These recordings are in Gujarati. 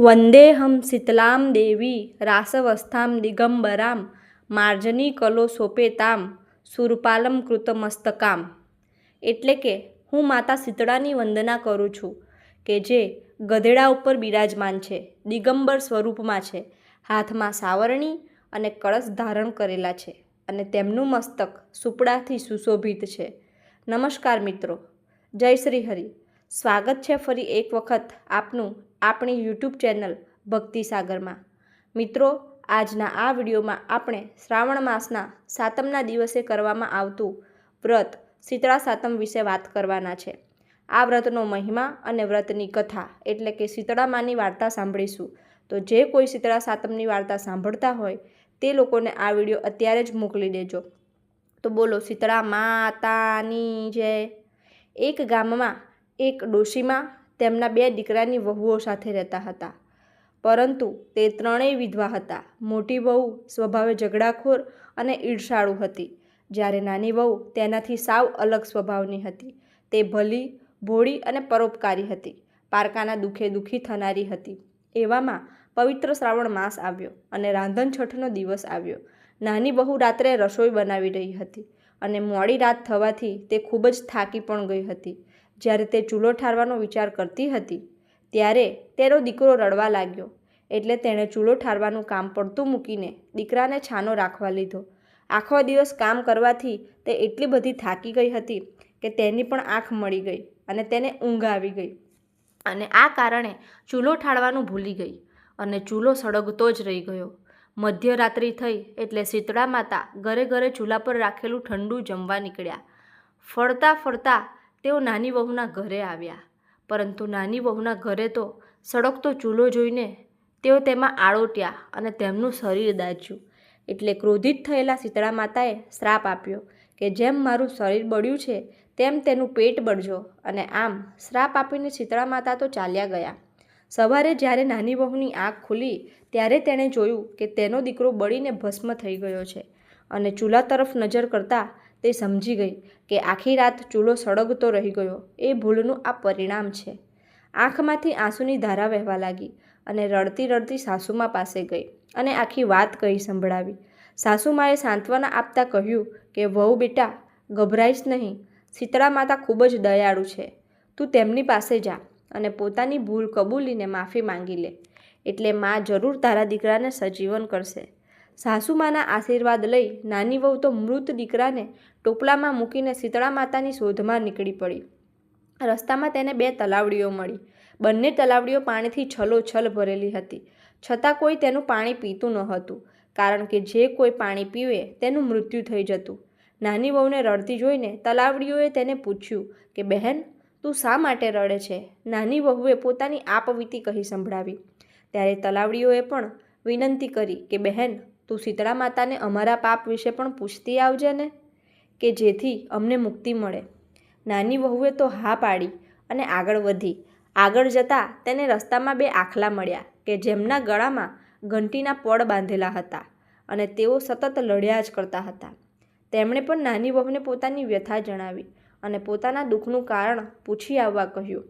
વંદેહમ શીતલામ દેવી રાસવસ્થામ દિગંબરામ માર્જની કલો સોપેતામ સુરપાલમ કૃતમસ્તકામ. એટલે કે હું માતા શીતળાની વંદના કરું છું કે જે ગધેડા ઉપર બિરાજમાન છે, દિગંબર સ્વરૂપમાં છે, હાથમાં સાવરણી અને કળશ ધારણ કરેલા છે અને તેમનું મસ્તક સુપડાથી સુશોભિત છે. નમસ્કાર મિત્રો, જય શ્રી હરિ. સ્વાગત છે ફરી એક વખત આપનું આપણી યુટ્યુબ ચેનલ ભક્તિ સાગરમાં. મિત્રો, આજના આ વિડીયોમાં આપણે શ્રાવણ માસના સાતમના દિવસે કરવામાં આવતું વ્રત શીતળા સાતમ વિશે વાત કરવાના છે. આ વ્રતનો મહિમા અને વ્રતની કથા એટલે કે શીતળા માની વાર્તા સાંભળીશું. તો જે કોઈ શીતળા સાતમની વાર્તા સાંભળતા હોય તે લોકોને આ વિડીયો અત્યારે જ મોકલી દેજો. તો બોલો શીતળા માતાની જય. એક ગામમાં એક ડોશીમાં તેમના 2 દીકરાની વહુઓ સાથે રહેતા હતા, પરંતુ તે ત્રણેય વિધવા હતા. મોટી વહુ સ્વભાવે ઝઘડાખોર અને ઈર્ષાળુ હતી, જ્યારે નાની વહુ તેનાથી સાવ અલગ સ્વભાવની હતી. તે ભલી, ભોળી અને પરોપકારી હતી, પારકાના દુઃખે દુઃખી થનારી હતી. એવામાં પવિત્ર શ્રાવણ માસ આવ્યો અને રાંધણ છઠનો દિવસ આવ્યો. નાની વહુ રાત્રે રસોઈ બનાવી રહી હતી અને મોડી રાત થવાથી તે ખૂબ જ થાકી પણ ગઈ હતી. જ્યારે તે ચૂલો ઠારવાનો વિચાર કરતી હતી ત્યારે તેનો દીકરો રડવા લાગ્યો, એટલે તેણે ચૂલો ઠારવાનું કામ પડતું મૂકીને દીકરાને છાનો રાખવા લીધો. આખો દિવસ કામ કરવાથી તે એટલી બધી થાકી ગઈ હતી કે તેની પણ આંખ મળી ગઈ અને તેને ઊંઘ આવી ગઈ અને આ કારણે ચૂલો ઠારવાનું ભૂલી ગઈ અને ચૂલો સળગતો જ રહી ગયો. મધ્યરાત્રિ થઈ એટલે શીતળા માતા ઘરે ઘરે ચૂલા પર રાખેલું ઠંડુ જમવા નીકળ્યા. ફરતા ફરતા તેઓ નાની વહુના ઘરે આવ્યા, પરંતુ નાની વહુના ઘરે તો સળગતો ચૂલો જોઈને તેઓ તેમાં આળોટ્યા અને તેમનું શરીર દાઝ્યું. એટલે ક્રોધિત થયેલા શીતળા માતાએ શ્રાપ આપ્યો કે જેમ મારું શરીર બળ્યું છે તેમ તેનું પેટ બળજો. અને આમ શ્રાપ આપીને શીતળા માતા તો ચાલ્યા ગયા. સવારે જ્યારે નાની વહુની આંખ ખુલી ત્યારે તેણે જોયું કે તેનો દીકરો બળીને ભસ્મ થઈ ગયો છે અને ચૂલા તરફ નજર કરતાં તે સમજી ગઈ કે આખી રાત ચૂલો સળગતો રહી ગયો એ ભૂલનું આ પરિણામ છે. આંખમાંથી આંસુની ધારા વહેવા લાગી અને રડતી રડતી સાસુમા પાસે ગઈ અને આખી વાત કહી સંભળાવી. સાસુમાએ સાંત્વના આપતા કહ્યું કે વહુ બેટા, ગભરાઈશ નહીં, શીતળા માતા ખૂબ જ દયાળુ છે. તું તેમની પાસે જા અને પોતાની ભૂલ કબૂલીને માફી માંગી લે, એટલે મા જરૂર તારા દીકરાને સજીવન કરશે. સાસુમાના આશીર્વાદ લઈ નાની વહુ તો મૃત દીકરાને ટોપલામાં મૂકીને શીતળા માતાની શોધમાં નીકળી પડી. રસ્તામાં તેને 2 તલાવડીઓ મળી. બંને તલાવડીઓ પાણીથી છલોછલ ભરેલી હતી, છતાં કોઈ તેનું પાણી પીતું ન હતું, કારણ કે જે કોઈ પાણી પીવે તેનું મૃત્યુ થઈ જતું. નાની વહુને રડતી જોઈને તલાવડીઓએ તેને પૂછ્યું કે બહેન, તું શા માટે રડે છે? નાની વહુએ પોતાની આપવીતી કહી સંભળાવી. ત્યારે તલાવડીઓએ પણ વિનંતી કરી કે બહેન, તું શીતળા માતાને અમારા પાપ વિશે પણ પૂછતી આવજે ને, કે જેથી અમને મુક્તિ મળે. નાની વહુએ તો હા પાડી અને આગળ વધી. આગળ જતાં તેને રસ્તામાં 2 આખલા મળ્યા કે જેમના ગળામાં ઘંટીના પડ બાંધેલા હતા અને તેઓ સતત લડ્યા જ કરતા હતા. તેમણે પણ નાની વહુને પોતાની વ્યથા જણાવી અને પોતાના દુઃખનું કારણ પૂછી આવવા કહ્યું.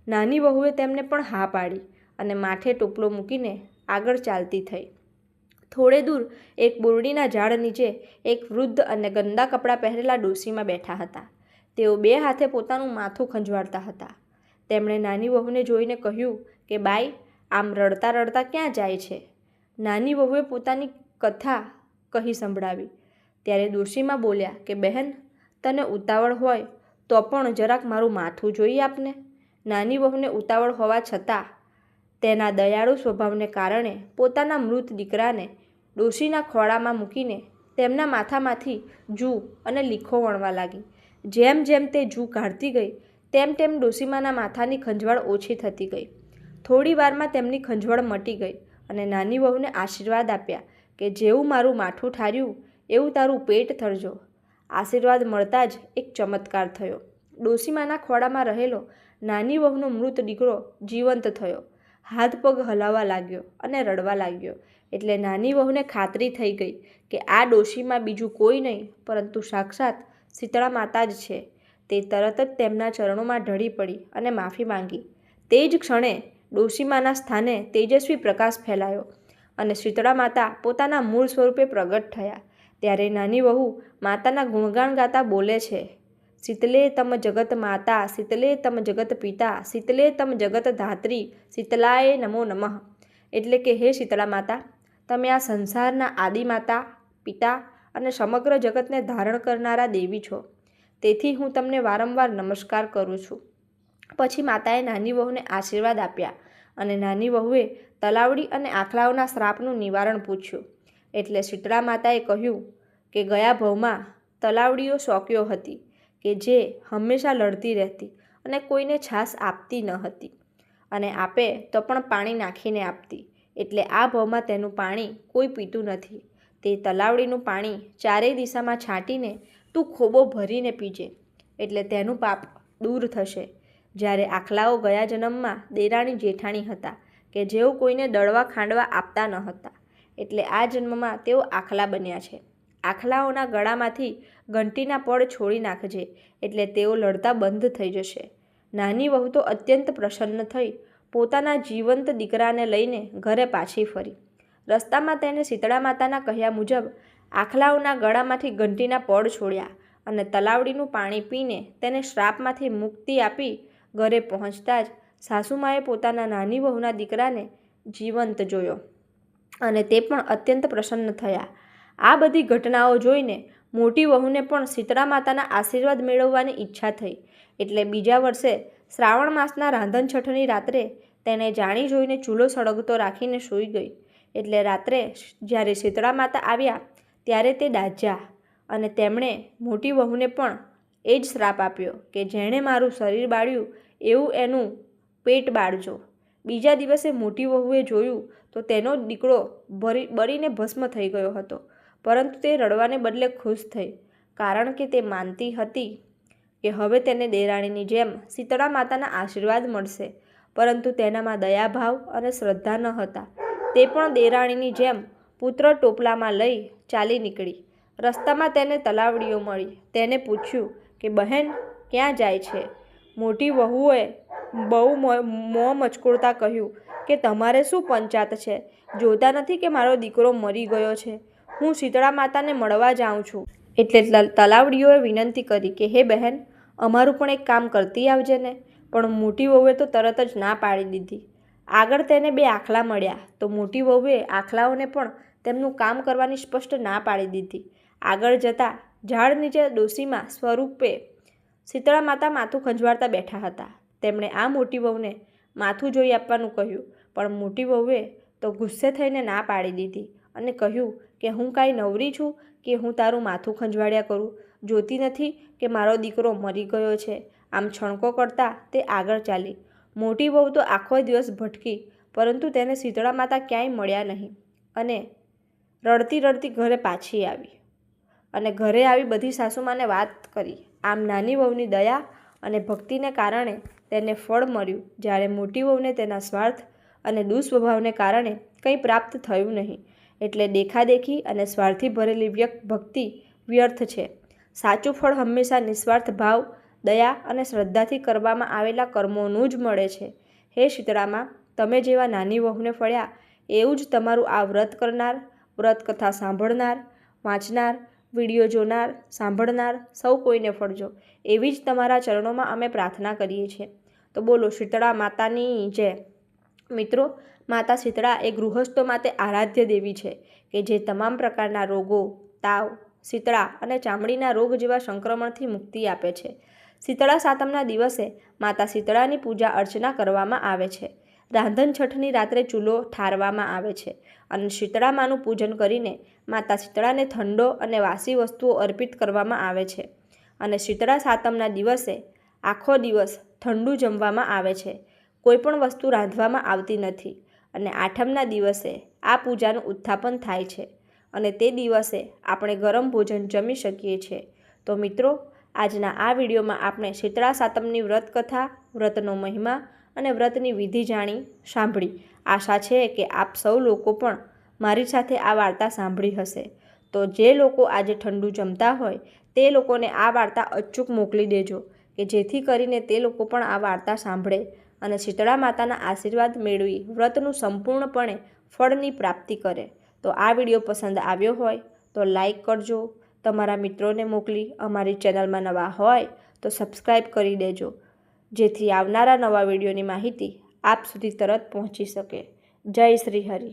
નાની વહુએ તેમને પણ હા પાડી અને માથે ટોપલો મૂકીને આગળ ચાલતી થઈ. થોડે દૂર એક બોરડીના ઝાડ નીચે એક વૃદ્ધ અને ગંદા કપડાં પહેરેલા ડોશીમાં બેઠા હતા. તેઓ 2 હાથે પોતાનું માથું ખંજવાળતા હતા. તેમણે નાની વહુને જોઈને કહ્યું કે બાઈ, આમ રડતા રડતા ક્યાં જાય છે? નાની વહુએ પોતાની કથા કહી સંભળાવી. ત્યારે ડોશીમાં બોલ્યા કે બહેન, તને ઉતાવળ હોય તો પણ જરાક મારું માથું જોઈ આપને. નાની વહુને ઉતાવળ હોવા છતાં તેના દયાળુ સ્વભાવને કારણે પોતાના મૃત દીકરાને ડોશીના ખોળામાં મૂકીને તેમના માથામાંથી જૂ અને લીખો વણવા લાગી. જેમ જેમ તે જૂ કાઢતી ગઈ તેમ તેમ ડોશીમાના માથાની ખંજવાળ ઓછી થતી ગઈ. થોડી વારમાં તેમની ખંજવાળ મટી ગઈ અને નાની વહુને આશીર્વાદ આપ્યા કે જેવું મારું માથું ઠાર્યું એવું તારું પેટ ઠરજો. આશીર્વાદ મળતા જ એક ચમત્કાર થયો. ડોશીમાના ખોળામાં રહેલો નાની વહુનો મૃત દીકરો જીવંત થયો, હાથ પગ હલાવવા લાગ્યો અને રડવા લાગ્યો. એટલે નાની વહુને ખાતરી થઈ ગઈ કે આ ડોશીમાં બીજું કોઈ નહીં પરંતુ સાક્ષાત શીતળા માતા જ છે. તે તરત જ તેમના ચરણોમાં ઢળી પડી અને માફી માંગી. તે જ ક્ષણે ડોશીમાના સ્થાને તેજસ્વી પ્રકાશ ફેલાયો અને શીતળા માતા પોતાના મૂળ સ્વરૂપે પ્રગટ થયા. ત્યારે નાની વહુ માતાના ગુણગાન ગાતા બોલે છે, શીતલે તમ જગત માતા, શીતલે તમ જગત પિતા, શીતલે તમ જગત ધાત્રી, શીતલાએ નમો નમઃ. એટલે કે હે શીતળા માતા, તમે આ સંસારના આદિમાતા, પિતા અને સમગ્ર જગતને ધારણ કરનારા દેવી છો. તેથી હું તમને વારંવાર નમસ્કાર કરું છું. પછી માતાએ નાની વહુને આશીર્વાદ આપ્યા અને નાની વહુએ તલાવડી અને આખલાઓના શ્રાપનું નિવારણ પૂછ્યું. એટલે શીતળા માતાએ કહ્યું કે ગયા ભવમાં તલાવડીઓ શોક્યો હતી કે જે હંમેશા લડતી રહેતી અને કોઈને છાશ આપતી ન હતી, અને આપે તો પણ પાણી નાખીને આપતી. એટલે આ ભવમાં તેનું પાણી કોઈ પીતું નથી. તે તલાવડીનું પાણી ચારેય દિશામાં છાંટીને તું ખોબો ભરીને પીજે, એટલે તેનું પાપ દૂર થશે. જ્યારે આખલાઓ ગયા જન્મમાં દેરાણી જેઠાણી હતા કે જેઓ કોઈને દળવા ખાંડવા આપતા ન હતા, એટલે આ જન્મમાં તેઓ આખલા બન્યા છે. આખલાઓના ગળામાંથી ઘંટીના પડ છોડી નાખજે, એટલે તેઓ લડતા બંધ થઈ જશે. નાની વહુ તો અત્યંત પ્રસન્ન થઈ પોતાના જીવંત દીકરાને લઈને ઘરે પાછી ફરી. રસ્તામાં તેણે શીતળા માતાના કહ્યા મુજબ આખલાઓના ગળામાંથી ઘંટીના પડ છોડ્યા અને તલાવડીનું પાણી પીને તેને શ્રાપમાંથી મુક્તિ આપી ઘરે પહોંચતા જ સાસુમાએ પોતાના નાની વહુના દીકરાને જીવંત જોયો અને તે પણ અત્યંત પ્રસન્ન થયા. આ બધી ઘટનાઓ જોઈને મોટી વહુને પણ શીતળા માતાના આશીર્વાદ મેળવવાની ઈચ્છા થઈ. એટલે બીજા વર્ષે શ્રાવણ માસના રાંધણ છઠની રાત્રે તેણે જાણી જોઈને ચૂલો સળગતો રાખીને સૂઈ ગઈ. એટલે રાત્રે જ્યારે શીતળા માતા આવ્યા ત્યારે તે દાઝ્યા અને તેમણે મોટી વહુને પણ એ જ શ્રાપ આપ્યો કે જેણે મારું શરીર બાળ્યું એવું એનું પેટ બાળજો. બીજા દિવસે મોટી વહુએ જોયું તો તેનો દીકરો બળીને ભસ્મ થઈ ગયો હતો, પરંતુ તે રડવાને બદલે ખુશ થઈ, કારણ કે તે માનતી હતી કે હવે તેને દેરાણીની જેમ શીતળા માતાના આશીર્વાદ મળશે. પરંતુ તેનામાં દયાભાવ અને શ્રદ્ધા ન હતા. તે પણ દેરાણીની જેમ પુત્ર ટોપલામાં લઈ ચાલી નીકળી. રસ્તામાં તેને તલાવડીઓ મળી. તેને પૂછ્યું કે બહેન ક્યાં જાય છે? મોટી વહુએ બહુ મોં મચકોડતા કહ્યું કે તમારે શું પંચાત છે? જોતા નથી કે મારો દીકરો મરી ગયો છે? હું શીતળા માતાને મળવા જાઉં છું. એટલે તલાવડીઓએ વિનંતી કરી કે હે બહેન, અમારું પણ એક કામ કરતી આવજે ને. પણ મોટી વહુએ તો તરત જ ના પાડી દીધી. આગળ તેને બે આખલા મળ્યા તો મોટી વહુએ આખલાઓને પણ તેમનું કામ કરવાની સ્પષ્ટ ના પાડી દીધી. આગળ જતાં ઝાડ નીચે ડોશીમા સ્વરૂપે શીતળા માતા માથું ખંજવાળતા બેઠા હતા. તેમણે આ મોટી વહુને માથું જોઈ આપવાનું કહ્યું, પણ મોટી વહુએ તો ગુસ્સે થઈને ના પાડી દીધી અને કહ્યું કે હું કાંઈ નવરી છું કે હું તારું માથું ખંજવાળ્યા કરું? જોતી નથી કે મારો દીકરો મરી ગયો છે? આમ છણકો કરતાં તે આગળ ચાલી. મોટી વહુ તો આખો દિવસ ભટકી, પરંતુ તેને શીતળા માતા ક્યાંય મળ્યા નહીં અને રડતી રડતી ઘરે પાછી આવી અને ઘરે આવી બધી સાસુમાને વાત કરી. આમ નાની વહુની દયા અને ભક્તિને કારણે તેને ફળ મળ્યું, જ્યારે મોટી વહુને તેના સ્વાર્થ અને દુસ્વભાવને કારણે કંઈ પ્રાપ્ત થયું નહીં. એટલે દેખાદેખી અને સ્વાર્થી ભરેલી ભક્તિ વ્યર્થ છે. સાચું ફળ હંમેશા નિસ્વાર્થ ભાવ, દયા અને શ્રદ્ધાથી કરવામાં આવેલા કર્મોનું જ મળે છે. હે શીતળામાં, તમે જેવા નાની વહુને ફળ્યા એવું જ તમારું આ વ્રત કરનાર, વ્રત કથા સાંભળનાર, વાંચનાર, વિડીયો જોનાર, સાંભળનાર સૌ કોઈને ફળજો, એવી જ તમારા ચરણોમાં અમે પ્રાર્થના કરીએ છીએ. તો બોલો શીતળા માતાની જય. મિત્રો, માતા શીતળા એ ગૃહસ્થો માટે આરાધ્ય દેવી છે કે જે તમામ પ્રકારના રોગો, તાવ, શીતળા અને ચામડીના રોગ જેવા સંક્રમણથી મુક્તિ આપે છે. શીતળા સાતમના દિવસે માતા શીતળાની પૂજા અર્ચના કરવામાં આવે છે. રાંધણ છઠની રાત્રે ચૂલો ઠારવામાં આવે છે અને શીતળા માનું પૂજન કરીને માતા શીતળાને ઠંડો અને વાસી વસ્તુઓ અર્પિત કરવામાં આવે છે. અને શીતળા સાતમના દિવસે આખો દિવસ ઠંડુ જમવામાં આવે છે. કોઈ પણ વસ્તુ રાંધવામાં આવતી નથી. અને આઠમના દિવસે આ પૂજાનું ઉત્થાપન થાય છે અને તે દિવસે આપણે ગરમ ભોજન જમી શકીએ છીએ. તો મિત્રો, આજના આ વિડીયોમાં આપણે શીતળા સાતમની વ્રત કથા, વ્રતનો મહિમા અને વ્રતની વિધિ જાણી, સાંભળી. આશા છે કે આપ સૌ લોકો પણ મારી સાથે આ વાર્તા સાંભળી હશે. તો જે લોકો આજે ઠંડુ જમતા હોય તે લોકોને આ વાર્તા અચૂક મોકલી દેજો કે જેથી કરીને તે લોકો પણ આ વાર્તા સાંભળે અને શીતળા માતાના આશીર્વાદ મેળવી વ્રતનું સંપૂર્ણપણે ફળની પ્રાપ્તિ કરે. તો આ વિડીયો પસંદ આવ્યો હોય તો લાઈક કરજો, તમારા મિત્રોને મોકલી અમારી ચેનલમાં નવા હોય તો સબસ્ક્રાઈબ કરી દેજો, જેથી આવનારા નવા વિડીયોની માહિતી આપ સુધી તરત પહોંચી શકે. જય શ્રી હરિ.